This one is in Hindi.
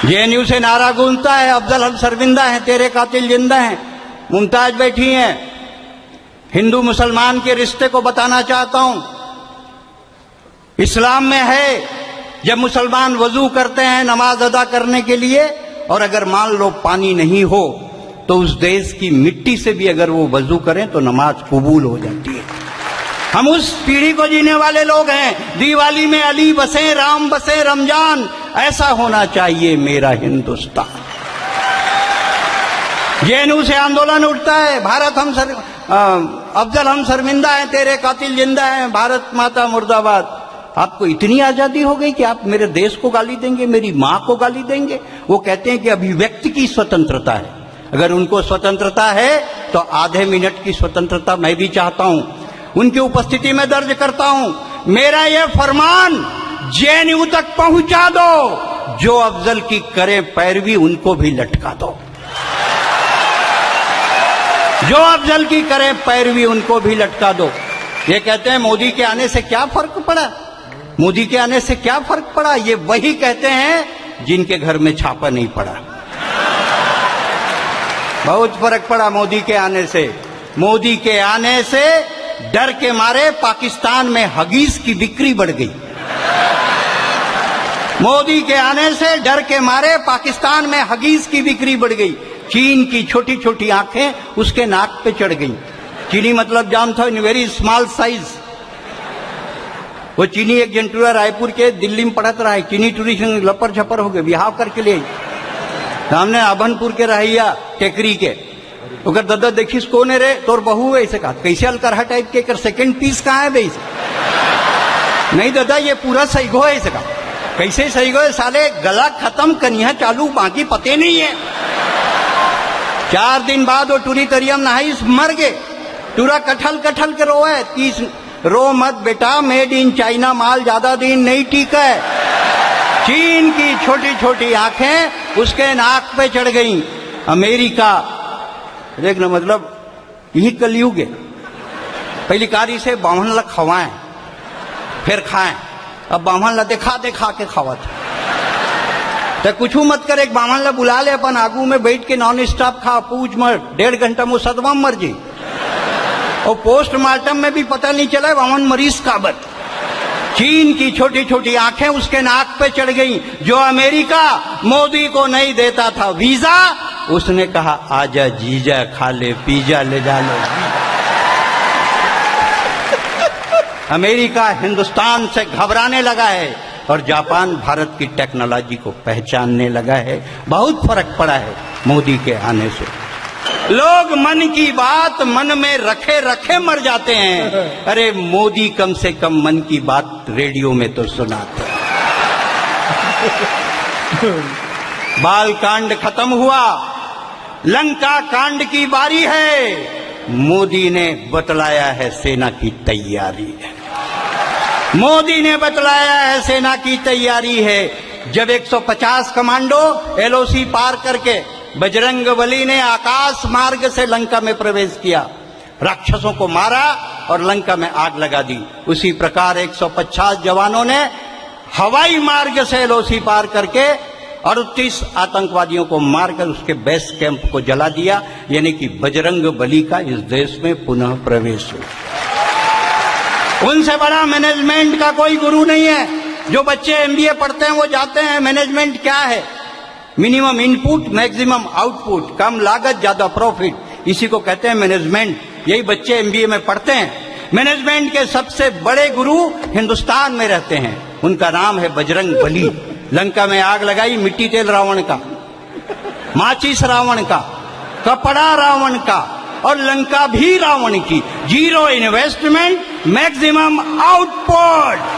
जेएनयू से नारा गूंजता है, अफजल हम शर्मिंदा है, तेरे कातिल जिंदा हैं। मुमताज बैठी हैं। हिंदू मुसलमान के रिश्ते को बताना चाहता हूं। इस्लाम में है, जब मुसलमान वजू करते हैं नमाज अदा करने के लिए, और अगर मान लो पानी नहीं हो तो उस देश की मिट्टी से भी अगर वो वजू करें तो नमाज कबूल हो जाती है। हम उस पीढ़ी को जीने वाले लोग हैं। दिवाली में अली बसे, राम बसे, रमजान, ऐसा होना चाहिए मेरा हिंदुस्तान। जेएनयू से आंदोलन उठता है, भारत हम अफजल हम शर्मिंदा हैं, तेरे कातिल जिंदा हैं, भारत माता मुर्दाबाद। आपको इतनी आजादी हो गई कि आप मेरे देश को गाली देंगे, मेरी मां को गाली देंगे। वो कहते हैं कि अभिव्यक्ति की स्वतंत्रता है। अगर उनको स्वतंत्रता है तो आधे मिनट की स्वतंत्रता मैं भी चाहता हूं। उनकी उपस्थिति में दर्ज करता हूं, मेरा यह फरमान जेएनयू तक पहुंचा दो। जो अफजल की करे पैरवी उनको भी लटका दो। जो अफजल की करे पैरवी उनको भी लटका दो। ये कहते हैं मोदी के आने से क्या फर्क पड़ा, मोदी के आने से क्या फर्क पड़ा। ये वही कहते हैं जिनके घर में छापा नहीं पड़ा। बहुत फर्क पड़ा मोदी के आने से। मोदी के आने से डर के मारे पाकिस्तान में हगीज की बिक्री बढ़ गई। मोदी के आने से डर के मारे पाकिस्तान में हगीज की बिक्री बढ़ गई। चीन की छोटी छोटी आंखें उसके नाक पे चढ़ गई। चीनी मतलब जानते हो, वेरी स्मॉल साइज। वो चीनी एक जंटूरा रायपुर के दिल्ली में पढ़त रहा है। चीनी टूरिज्म लपर छपर हो गए, बिहाव करके ले सामने आभनपुर के रहिया टेकरी के ओकर दादा देखिस कौन है रे, तोर बहू है। ऐसे कहा कैसे अलकरहा टाइप के कर सेकंड पीस कहाँ है भाई? नहीं दादा ये पूरा सही गो है। ऐसे कहा कैसे सही गो है साले, गला खत्म कनिया चालू, बाकी पते नहीं है। 4 दिन बाद वो टूरी तरियम नहाई मर गए। टूरा कठल कठल के रो है। 30 रो मत बेटा, मेड इन चाइना माल ज्यादा दिन नहीं टीका है। चीन की छोटी छोटी आंखें उसके नाक पे चढ़ गई। अमेरिका देखना मतलब यही कलयुग है। पहली कारी से बामन ला खवाएं फिर खाएं। अब बामन ला देखा देखा के खावत तो कुछ मत कर। एक बामन ला बुला ले अपन आगू में बैठ के नॉन स्टॉप खा, पूछ मत। 1.5 घंटा में सदमा मर जी। और पोस्टमार्टम में भी पता नहीं चला बामन मरीज काबत। चीन की छोटी छोटी आंखें उसके नाक पे चढ़ गई। जो अमेरिका मोदी को नहीं देता था वीजा, उसने कहा आजा जीजा खा ले पिज्जा ले जा लो। अमेरिका हिंदुस्तान से घबराने लगा है और जापान भारत की टेक्नोलॉजी को पहचानने लगा है। बहुत फर्क पड़ा है मोदी के आने से। लोग मन की बात मन में रखे रखे मर जाते हैं। अरे मोदी कम से कम मन की बात रेडियो में तो सुनाते हैं। बाल कांड खत्म हुआ, लंका कांड की बारी है। मोदी ने बतलाया है सेना की तैयारी है। मोदी ने बतलाया है सेना की तैयारी है। जब 150 कमांडो एलओसी पार करके बजरंगबली ने आकाश मार्ग से लंका में प्रवेश किया, राक्षसों को मारा और लंका में आग लगा दी। उसी प्रकार 150 जवानों ने हवाई मार्ग से एलओसी पार करके 38 आतंकवादियों को मारकर उसके बेस कैंप को जला दिया। यानी कि बजरंगबली का इस देश में पुनः प्रवेश हुआ। उनसे बड़ा मैनेजमेंट का कोई गुरु नहीं है। जो बच्चे एमबीए पढ़ते हैं वो जाते हैं मैनेजमेंट क्या है, मिनिमम इनपुट मैक्सिमम आउटपुट, कम लागत ज्यादा प्रॉफिट, इसी को कहते हैं मैनेजमेंट। यही बच्चे एमबीए में पढ़ते हैं। मैनेजमेंट के सबसे बड़े गुरु हिंदुस्तान में रहते हैं। उनका नाम है बजरंगबली। लंका में आग लगाई, मिट्टी तेल रावण का, माचिस रावण का, कपड़ा रावण का और लंका भी रावण की। 0 इन्वेस्टमेंट मैक्सिमम आउटपुट।